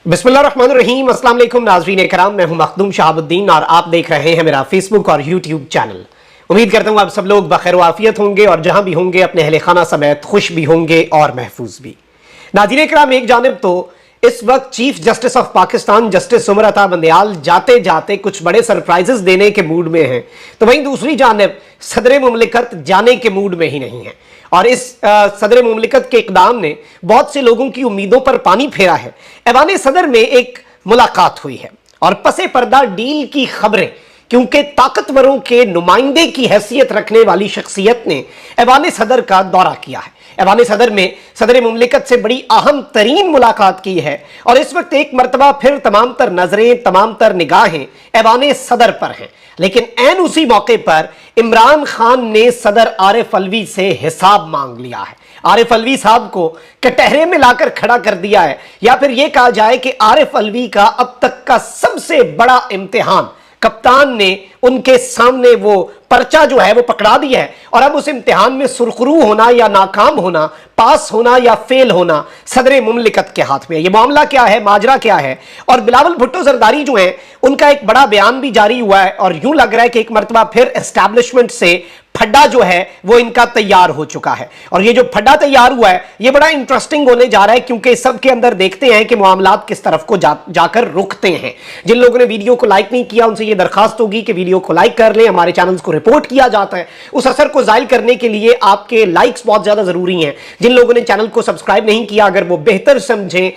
बिस्मिल्लाहिर्रहमानिर्रहीम। अस्सलाम वालेकुम नाज़रीन कराम, मैं हूं मखदूम शहाबुद्दीन और आप देख रहे हैं मेरा फेसबुक और यूट्यूब चैनल। उम्मीद करता हूं आप सब लोग बखैर आफियत होंगे और जहां भी होंगे अपने अहले खाना समेत खुश भी होंगे और महफूज भी। नाज़रीन कराम, एक जानिब तो इस वक्त chief justice of Pakistan justice Umar Ata Bandial जाते जाते कुछ बड़े सरप्राइजेस देने के मूड में हैं, तो वहीं दूसरी जानिब सदर मुमलिकत जाने के मूड में ही नहीं है। और इस सदर मुमलिकत के इकदाम ने बहुत से लोगों की उम्मीदों पर पानी फेरा है। ऐवान सदर में एक मुलाकात हुई है और पसे पर्दा डील की खबरें, क्योंकि ताकतवरों के नुमाइंदे की हैसियत रखने वाली शख्सियत ने ऐवान सदर का दौरा किया है। ऐवान सदर में सदर मुमलिकत से बड़ी अहम तरीन मुलाकात की है और इस वक्त एक मरतबा फिर तमाम तर नजरें, तमाम तर निगाहें ऐवान सदर पर हैं। लेकिन ऐन उसी मौके पर इमरान खान ने सदर आरिफ अलवी से हिसाब मांग लिया है। आरिफ अलवी साहब को कटहरे में लाकर खड़ा कर दिया है, या फिर यह कहा जाए कि आरिफ अलवी का अब तक का सबसे बड़ा इम्तिहान कप्तान ने उनके सामने वो पर्चा जो है वो पकड़ा दिया है और अब उस इम्तिहान में सुरखरू होना या नाकाम होना, पास होना या फेल होना सदर मुमलिकत के हाथ में है। ये मामला क्या है, माजरा क्या है। और बिलावल भुट्टो जरदारी जो है उनका एक बड़ा बयान भी जारी हुआ है और यूं लग रहा है कि एक मरतबा फिर एस्टैब्लिशमेंट से फड्डा जो है वो इनका तैयार हो चुका है। और ये जो फड्डा तैयार हुआ है ये बड़ा इंटरेस्टिंग होने जा रहा है, क्योंकि सबके अंदर देखते हैं कि मामलात किस तरफ को जाकर रुकते हैं। जिन लोगों ने वीडियो को लाइक नहीं किया उनसे ये दरखास्त होगी कि वीडियो को लाइक कर लें। हमारे चैनल्स को रिपोर्ट किया जाता है, उस असर को जाहिर करने के लिए आपके लाइक्स बहुत ज्यादा जरूरी हैं। जिन लोगों ने चैनल को सब्सक्राइब नहीं किया, अगर वो बेहतर समझें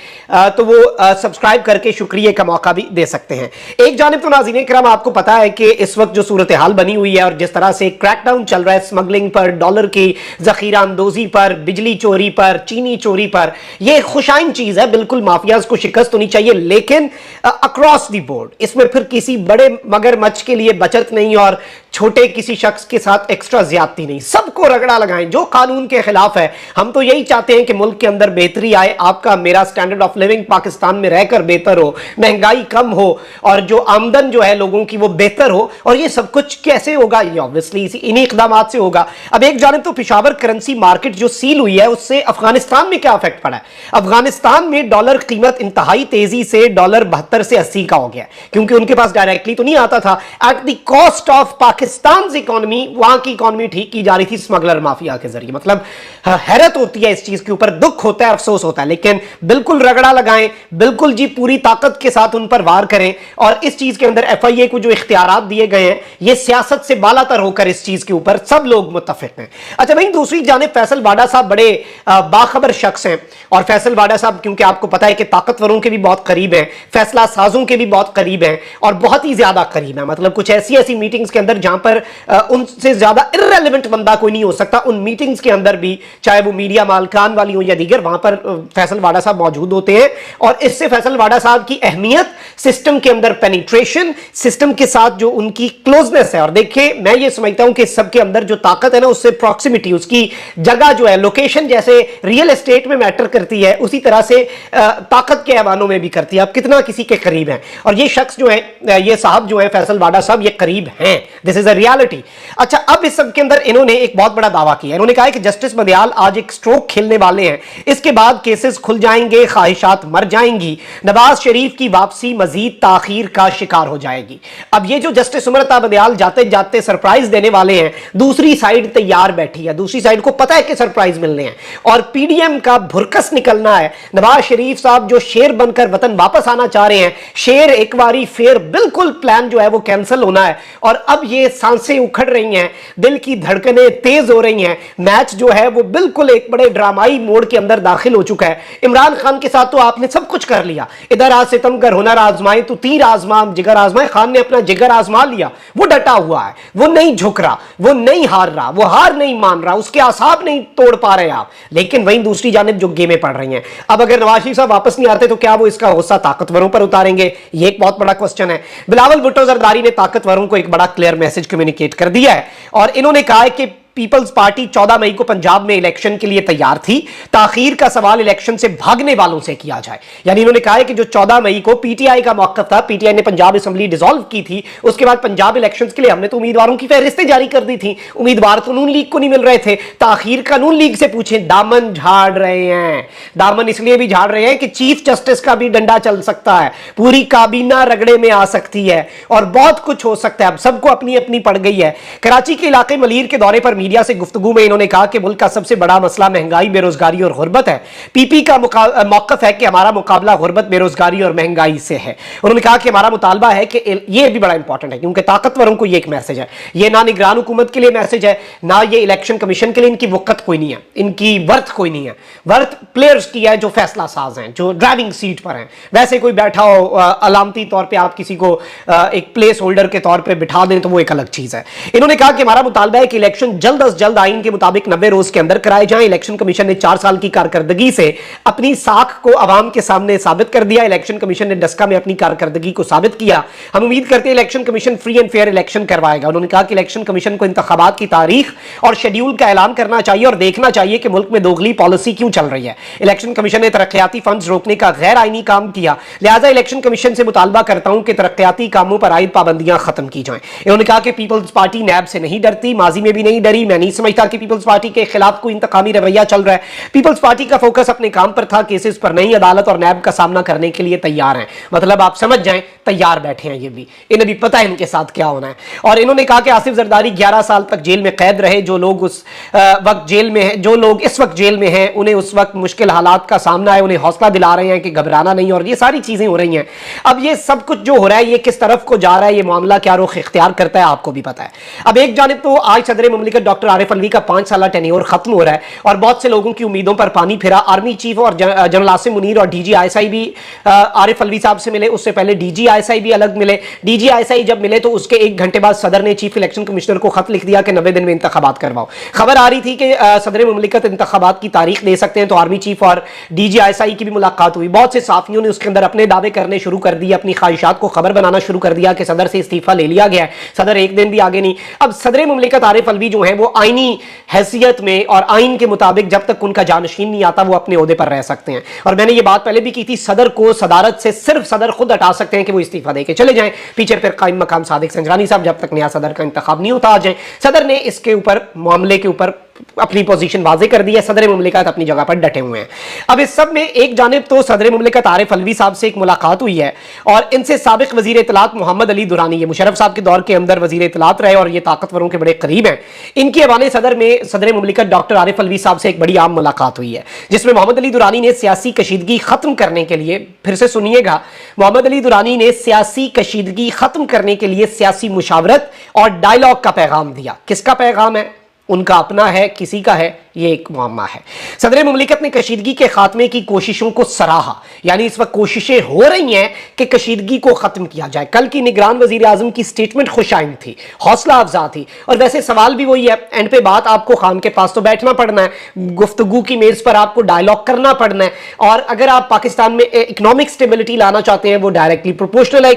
तो वो सब्सक्राइब करके शुक्रिया का मौका भी दे सकते हैं। एक जानिब तो नाज़रीन किराम आपको पता है कि इस वक्त जो सूरत हाल बनी हुई है और जिस तरह से क्रैकडाउन चल रहा है स्मगलिंग पर, डॉलर की जखीरा अंदोजी पर, बिजली चोरी पर, चीनी चोरी पर, यह खुशाइन चीज है। बिल्कुल माफियाज को शिकस्त होनी चाहिए, लेकिन अक्रॉस द बोर्ड इसमें फिर किसी बड़े मगरमच्छ के लिए बचत नहीं और छोटे किसी शख्स के साथ एक्स्ट्रा ज्यादती नहीं। सबको रगड़ा लगाएं जो कानून के खिलाफ है। हम तो यही चाहते हैं कि मुल्क के अंदर बेहतरी आए, आपका मेरा स्टैंडर्ड ऑफ लिविंग पाकिस्तान में रहकर बेहतर हो, महंगाई कम हो और जो आमदन जो है लोगों की वो बेहतर हो। और ये सब कुछ कैसे होगा? ये ऑब्वियसली इन्हीं इकदाम से होगा। अब एक जानिब तो पेशावर करेंसी मार्केट जो सील हुई है उससे अफगानिस्तान में क्या इफेक्ट पड़ा है। अफगानिस्तान में डॉलर कीमत इंतहाई तेजी से डॉलर 72 से 80 का हो गया, क्योंकि उनके पास डायरेक्टली तो नहीं आता था। At the cost of Pakistan economy, वहां की इकोनॉमी ठीक की जा रही थी स्मगलर माफिया के जरिए। मतलब हैरत होती है इस चीज के ऊपर, दुख होता है, अफसोस होता है, लेकिन बिल्कुल रगड़ा लगाएं, बिल्कुल जी पूरी ताकत के साथ उन पर वार करें। और इस चीज के अंदर FIA को जो इख्तियारात दिए गए हैं ये सियासत से बालातर होकर इस चीज के ऊपर सब लोग मुत्तफिक हैं। अच्छा भाई, दूसरी जानिब फैसल वाडा साहब बड़े बाखबर शख्स हैं और फैसल वाडा साहब क्योंकि आपको पता है कि ताकतवरों के भी बहुत करीब हैं, फैसला साजों के भी बहुत करीब हैं और बहुत ही ज्यादा करीब है। मतलब कुछ ऐसी ऐसी मीटिंग्स के अंदर जहां पर उनसे ज्यादा इर्रेलेवेंट बंदा कोई नहीं हो सकता, उन मीटिंग्स के अंदर भी चाहे वो मीडिया मालकान वाली हो या दीगर, वहां पर फैसल वाडा साहब मौजूद होते हैं। और इससे फैसल वाडा साहब की अहमियत, सिस्टम के अंदर पेनिट्रेशन, सिस्टम के साथ जो उनकी क्लोजनेस है। और देखिए मैं ये समझता हूं कि सबके अंदर जो ताकत है ना, उससे प्रॉक्सिमिटी, उसकी जगह जो है, लोकेशन जैसे रियल एस्टेट में मैटर करती है उसी तरह से ताकत के ऐवानों में भी करती है। आप कितना किसी के करीब हैं, और ये शख्स जो है, ये साहब जो है फैसल वाडा साहब, ये करीब हैं। This is a reality. अच्छा, अब इस सब के अंदर इन्होंने एक बहुत बड़ा दावा किया। इन्होंने कहा है कि जस्टिस बंदयाल आज एक स्ट्रोक खेलने वाले हैं, इसके बाद केसेस खुल जाएंगे, ख्वाहिशात मर जाएंगी, नवाज शरीफ की वापसी मजीद ताखीर का शिकार हो जाएगी। अब ये जो जस्टिस उमर अता बंदयाल जाते जाते सरप्राइज देने वाले हैं, दूसरी साइड तैयार बैठी है, दूसरी साइड को पता है कि सरप्राइज मिलने हैं और PDM का भुरकस निकलना है। नवाज शरीफ साहब जो शेर बनकर वतन वापस आना चाह रहे हैं, शेर एक बारी फिर बिल्कुल प्लान जो है वो कैंसिल होना है। और अब ये सांसें उखड़ रही हैं, दिल की धड़कनें तेज हो रही हैं, मैच जो है वो बिल्कुल एक बड़े ड्रामाई मोड के अंदर दाखिल हो चुका है। इमरान खान के साथ तो आपने सब कुछ कर लिया, इधर आज सितमगर हुनर आजमाए तो तीर आजमा, जिगर आजमाए। खान ने अपना जिगर आजमा लिया, वो डटा हुआ है, वो नहीं झुक रहा, वो नहीं हार रहा, वो हार नहीं मान रहा, उसके आसाब नहीं तोड़ पा रहे आप। लेकिन वहीं दूसरी जानिब जो गेमें पड़ रही हैं, अब अगर नवाज शरीफ साहब वापस नहीं आते तो क्या वो इसका गुस्सा ताकतवरों पर उतारेंगे? ये एक बहुत बड़ा क्वेश्चन है। बिलावल भुट्टो जरदारी ने ताकतवरों को एक बड़ा क्लियर मैसेज कम्युनिकेट कर दिया है और इन्होंने कहा है कि पीपल्स पार्टी 14 मई को पंजाब में इलेक्शन के लिए तैयार थी, ताखीर का सवाल इलेक्शन से भागने वालों से किया जाए। यानी इन्होंने कहा है कि जो 14 मई को पीटीआई का मौक़िफ़ था, पीटीआई ने पंजाब असेंबली डिसॉल्व की थी, उसके बाद पंजाब इलेक्शंस के लिए हमने तो उम्मीदवारों की फहरिस्तें जारी कर दी थी, उम्मीदवार तो नून लीग को नहीं मिल रहे थे, ताखीर का नून लीग से पूछें, दामन झाड़ रहे हैं। दामन इसलिए भी झाड़ रहे हैं कि चीफ जस्टिस का भी डंडा चल सकता है, पूरी काबीना रगड़े में आ सकती है और बहुत कुछ हो सकता है। अब सबको अपनी अपनी पड़ गई है। कराची के इलाके मलीर के दौरे पर मीडिया से गुफ्तगू में इन्होंने कहा कि मुल्क का सबसे बड़ा मसला महंगाई, बेरोजगारी और गुर्बत है। पीपी का मौक़िफ़ है कि हमारा मुकाबला गुर्बत, बेरोजगारी और महंगाई से है। उन्होंने कहा कि हमारा मुतालबा है कि यह भी बड़ा इंपॉर्टेंट है क्योंकि ताकतवरों को यह एक मैसेज है, यह ना निगरान हुकूमत के लिए मैसेज है, ना ये इलेक्शन कमीशन के लिए। इनकी वक़्त कोई नहीं है, इनकी वर्थ कोई नहीं है। वर्थ प्लेयर्स की है जो फैसला साज हैं, जो ड्राइविंग सीट पर हैं। वैसे कोई बैठा हो अलामती तौर पर आप किसी को एक प्लेस होल्डर के तौर पर बिठा दें तो वो एक अलग चीज है। इन्होंने कहा कि हमारा मुतालबा है कि इलेक्शन जल्द अज जल्द आइन के मुताबिक 90 रोज के अंदर कराए जाएं। इलेक्शन कमीशन ने 4 साल की कारकर्दगी से अपनी साख को अवाम के सामने साबित कर दिया। इलेक्शन कमीशन ने डस्का में अपनी कारकर्दगी को साबित किया। हम उम्मीद करते हैं election commission free and fair election करवाएगा। उन्होंने कहा कि इलेक्शन कमीशन को इंतखाबात की तारीख और शेड्यूल का ऐलान करना चाहिए और देखना चाहिए कि मुल्क में दोगली पॉलिसी क्यों चल रही है। इलेक्शन कमीशन ने तरक्याती फंड्स रोकने का गैर आईनी काम किया, लिहाजा इलेक्शन कमीशन से मुतालबा करता हूं कि तरक्याती कामों पर आयद पाबंदियां खत्म की जाएं। उन्होंने कहा कि पीपल्स पार्टी नैब से नहीं डरती, माजी में भी नहीं डरी। मैं नहीं समझता कि पीपल्स पार्टी के खिलाफ कोई इंतकामी रवैया चल रहा है। पीपल्स पार्टी का फोकस अपने काम पर था, केसेस पर नहीं। अदालत और नैब का सामना करने के लिए तैयार हैं। मतलब आप समझ जाएं, तैयार बैठे हैं। ये भी इन्हें भी पता है इनके साथ क्या होना है। और इन्होंने कहा कि आसिफ जरदारी 11 साल तक जेल में कैद रहे। जो लोग उस वक्त जेल में हैं, जो लोग इस वक्त जेल में हैं, उन्हें उस वक्त मुश्किल हालात का सामना है, उन्हें हौसला दिला रहे हैं कि घबराना नहीं। और ये सारी चीजें हो रही हैं। अब ये सब कुछ जो हो रहा है, ये किस तरफ को जा रहा है, ये मामला क्या रुख इख्तियार करता है, आपको भी पता है। अब एक जानिब तो आज सदर मुमलिकत डॉक्टर आरिफ अलवी का 5 साल टेन्योर खत्म हो रहा है और बहुत से लोगों की उम्मीदों पर पानी फिरा। आर्मी चीफ और जनरल आसिम मुनीर और डीजी आईएसआई भी आरिफ अलवी साहब से मिले। उससे पहले डीजी आईएसआई भी अलग मिले। डीजी आईएसआई जब मिले तो उसके 1 घंटे बाद सदर ने चीफ इलेक्शन कमिश्नर को खत लिख दिया कि 90 दिन में इंतखाबात करवाओ। खबर आ रही थी कि सदर मुमलिकत इंतखाबात की तारीख दे सकते हैं, तो आर्मी चीफ और डीजी आईएसआई की भी मुलाकात हुई। बहुत से साफियों ने उसके अंदर अपने दावे करने शुरू कर दिए, अपनी ख्वाहिशात को खबर बनाना शुरू कर दिया कि सदर से इस्तीफा ले लिया गया है। सदर एक दिन भी आगे नहीं। अब सदर मुमलिकत आरिफ अलवी जो है वो आईनी हैसियत में और आइन के मुताबिक जब तक उनका जानशीन नहीं आता वो अपने ओहदे पर रह सकते हैं। और मैंने ये बात पहले भी की थी, सदर को सदारत से सिर्फ सदर खुद हटा सकते हैं कि वो इस्तीफा देके चले जाएं। पीछे फिर कायम मकाम सादिक संजरानी साहब जब तक नया सदर का इंतखाब नहीं होता आ जाए। सदर ने इसके ऊपर मामले के ऊपर अपनी पोजीशन वाजे कर दी है। सदर मुमलिकत अपनी जगह पर डटे हुए हैं। अब इस सब में एक जानिब तो सदर मुमलिकत आरिफ अलवी साहब से एक मुलाकात हुई है और इनसे साबिक वजीर इत्तलात मोहम्मद अली दुरानी, ये मुशर्रफ साहब के दौर के अंदर वजीर इत्तलात रहे और ये ताकतवरों के बड़े करीब हैं। इनकी हवाले सदर में सदर मुमलिकत डॉक्टर आरिफ अलवी साहब से एक बड़ी आम मुलाकात हुई है जिसमें मोहम्मद अली दुरानी ने सियासी कशीदगी खत्म करने के लिए, फिर से सुनिएगा, मोहम्मद अली दुरानी ने सियासी कशीदगी खत्म करने के लिए सियासी मुशावरत और डायलॉग का पैगाम दिया। किसका पैगाम है? उनका अपना है, किसी का है, ये एक मामला है। सदर मुमलिकत ने कशीदगी के खात्मे की कोशिशों को सराहा, यानी इस वक्त कोशिशें हो रही हैं कि कशीदगी को खत्म किया जाए। कल की निगरान वजीर आजम की स्टेटमेंट खुशाइन थी, हौसला अफजा थी। और वैसे सवाल भी वही है, एंड पे बात आपको खान के पास तो बैठना पड़ना है, गुफ्तगू की मेज पर आपको डायलॉग करना पड़ना है। और अगर आप पाकिस्तान में इकोनॉमिक स्टेबिलिटी लाना चाहते हैं, वो डायरेक्टली प्रोपोर्शनल है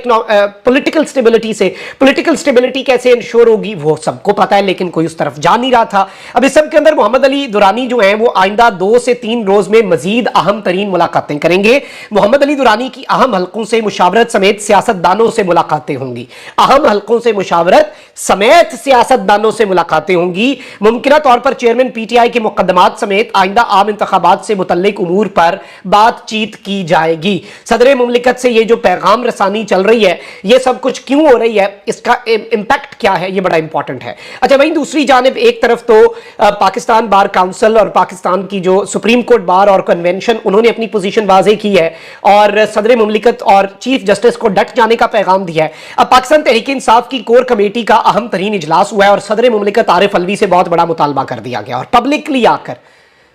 पॉलिटिकल स्टेबिलिटी से। पॉलिटिकल स्टेबिलिटी कैसे इंश्योर होगी वो सबको पता है, लेकिन कोई उस तरफ जा नहीं था। अब इस सब के अंदर मोहम्मद अली दुरानी जो है वो आइंदा 2 से 3 रोज में मजीद अहम तरीन मुलाकातें करेंगे। मोहम्मद अली दुरानी की अहम हलकों से मुशावरत समेत सियासतदानों से मुलाकातें होंगी। अहम हलकों से मुशावरत समेत सियासतदानों से मुलाकातें होंगी। मुमकिना तौर पर चेयरमैन पीटीआई के मुकदमात समेत आइंदा आम इंतखाबात से मुतल्लिक उमूर पर बातचीत की जाएगी। सदर मुमलिकत से ये जो पैगाम रसानी चल रही है, ये सब कुछ क्यों हो रही है, इसका इंपैक्ट क्या है, ये बड़ा इंपॉर्टेंट है। अच्छा, वहीं दूसरी जानिब एक तरफ तो पाकिस्तान बार काउंसिल और पाकिस्तान की जो सुप्रीम कोर्ट बार और कन्वेंशन, उन्होंने अपनी पोजीशन वाजे की है और सदर मुमलिकत और चीफ जस्टिस को डट जाने का पैगाम दिया है। अब पाकिस्तान तहरीक इंसाफ की कोर कमेटी का अहम तरीन इजलास हुआ है और सदर मुमलिकत आरिफ अलवी से बहुत बड़ा मुतालबा कर दिया गया और पब्लिकली आकर,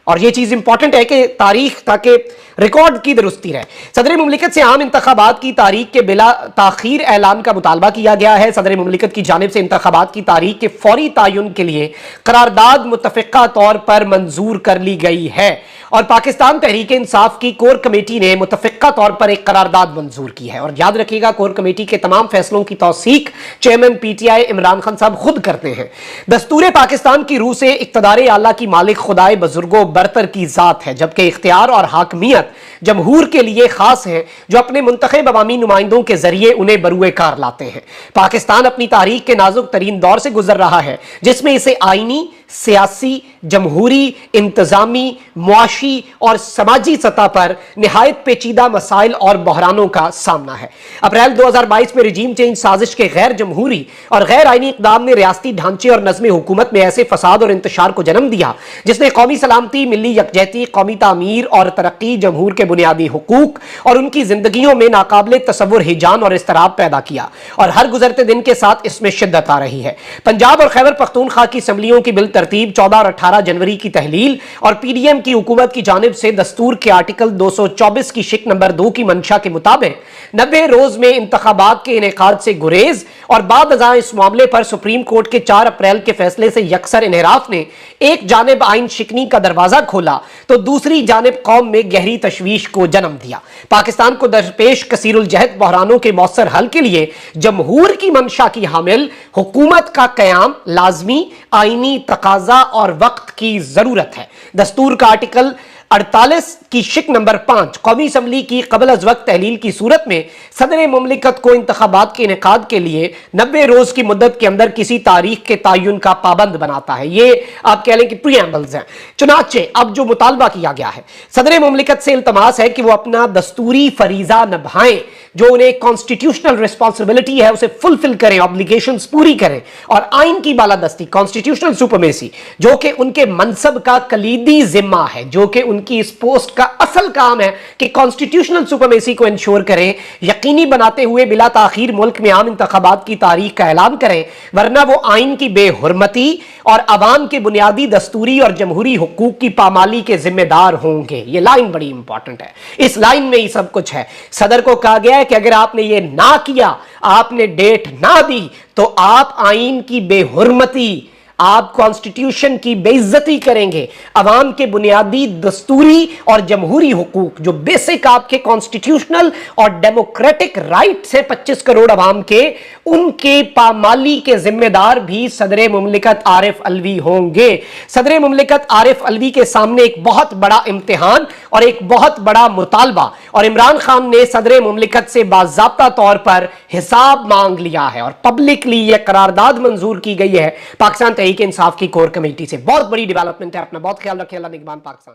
और यह चीज इंपॉर्टेंट है कि तारीख ताकि रिकॉर्ड की दुरुस्ती रहे। सदर मुमलिकत से आम इंतखाबात की तारीख के बिला ताखीर ऐलान का मुतालबा किया गया है। सदर मुमलिकत की जानिब से इंतखाबात की तारीख के फौरी तायुन के लिए करारदाद मुतफ़िक़ा तौर पर मंजूर कर ली गई है और पाकिस्तान तहरीक इंसाफ की कोर कमेटी ने मुतफिका तौर पर एक करारदाद मंजूर की है। और याद रखिएगा, कोर कमेटी के तमाम फैसलों की तौसीक चेयरमैन पीटीआई इमरान खान साहब खुद करते हैं। दस्तूर पाकिस्तान की रूह से इक्तदार आला की मालिक खुदाए बुजुर्गों बरतर की जात है, जबकि इख्तियार और हाकमियत जमहूर के लिए खास है, जो अपने मुंतखब अवामी नुमाइंदों के जरिए उन्हें बरूए कार लाते हैं। पाकिस्तान अपनी तारीख के नाजुक तरीन दौर से गुजर रहा है, जिसमें इसे आईनी, सियासी, जमहूरी, इंतजामी, मुआशी और समाजी सतह पर निहायत पेचीदा मसाइल और बहरानों का सामना है। अप्रैल 2022 में रजीम चेंज साजिश के गैर जमहूरी और गैर आईनी इक़दाम ने रियासती ढांचे और नज़्म हुकूमत में ऐसे फसाद और इंतशार को जन्म दिया जिसने कौमी सलामती, मिली यकजहती, कौमी तामीर और तरक्की, जमहूर के बुनियादी हुकूक और उनकी जिंदगियों में नाकाबिले तसव्वुर हिजान और इस्तराब पैदा किया। और हर गुजरते दिन के साथ इसमें शिद्दत आ रही है। पंजाब और खैबर पख्तूनख्वा की असम्बलियों की बिल तरतीब 14 और 18 जनवरी की तहलील और पीडीएम की हुकूमत की जानिब से दस्तूर के आर्टिकल 224 की शिक नंबर 2 की मंशा के मुताबिक 90 रोज में इंतखाबात के इनेकाद से गुरेज और बाद अज़ां इस मामले पर सुप्रीम कोर्ट के 4 अप्रैल के फैसले से यकसर इन्हिराफ ने एक जानिब आइन शिकनी का दरवाजा खोला तो दूसरी जानिब कौम में गहरी तशवीश को जन्म दिया। पाकिस्तान को दरपेश कसीरुल जहद बहरानों के मौसर हल के लिए जमहूर की मंशा की हामिल हुकूमत का कयाम लाजमी, आईनी तकाजा और वक्त की जरूरत है। दस्तूर का आर्टिकल 48 की शिक नंबर 5 कौमी असम्बली की कबल अज वक्त तहलील की सूरत में सदर मुमलिकत को इंतखाबात के इनेकाद के लिए 90 रोज की मुद्दत के अंदर किसी तारीख के तयन का पाबंद बनाता है। ये आप कह लें कि प्रीएम्बल्स हैं। चुनाचे अब जो मुतालबा किया गया है, सदर मुमलिकत से इल्तमास है कि वो अपना दस्तूरी फरीजा निभाएं, जो उन्हें कॉन्स्टिट्यूशनल रिस्पॉन्सिबिलिटी है उसे फुलफिल करें, ऑब्लिगेशंस पूरी करें और आइन की बालादस्ती, कॉन्स्टिट्यूशनल सुपरमेसी, जो कि उनके मनसब का कलीदी जिम्मा है, जो कि उनकी इस पोस्ट का असल काम है कि कॉन्स्टिट्यूशनल सुपरमेसी को इंश्योर करें, यकीनी बनाते हुए बिला ताखीर मुल्क में आम इंतखाबात की तारीख का ऐलान करें, वरना वो आइन की बेहुरमती और अवाम के बुनियादी दस्तूरी और जमहूरी हुकूक की पामाली के जिम्मेदार होंगे। ये लाइन बड़ी इंपॉर्टेंट है, इस लाइन में ही सब कुछ है। सदर को कहा गया है कि अगर आपने ये ना किया, आपने डेट ना दी, तो आप आइन की बेहुरमती, आप कॉन्स्टिट्यूशन की बेइज्जती करेंगे। अवाम के बुनियादी दस्तूरी और जमहूरी हुकूक, जो बेसिक आपके कॉन्स्टिट्यूशनल और डेमोक्रेटिक राइट से 25 करोड़ अवाम के, उनके पामाली के जिम्मेदार भी सदर मुमलिकत आरिफ अलवी होंगे। सदर मुमलिकत आरिफ अलवी के सामने एक बहुत बड़ा इम्तिहान और एक बहुत बड़ा मुतालबा, और इमरान खान ने सदर मुमलिकत से बाज़ाब्ता तौर पर हिसाब मांग लिया है और पब्लिकली यह करारदाद मंजूर की गई है पाकिस्तान तहरीक इंसाफ की कोर कमेटी से। बहुत बड़ी डेवलपमेंट है। अपना बहुत ख्याल रखें। अल्लाह निगहबान पाकिस्तान।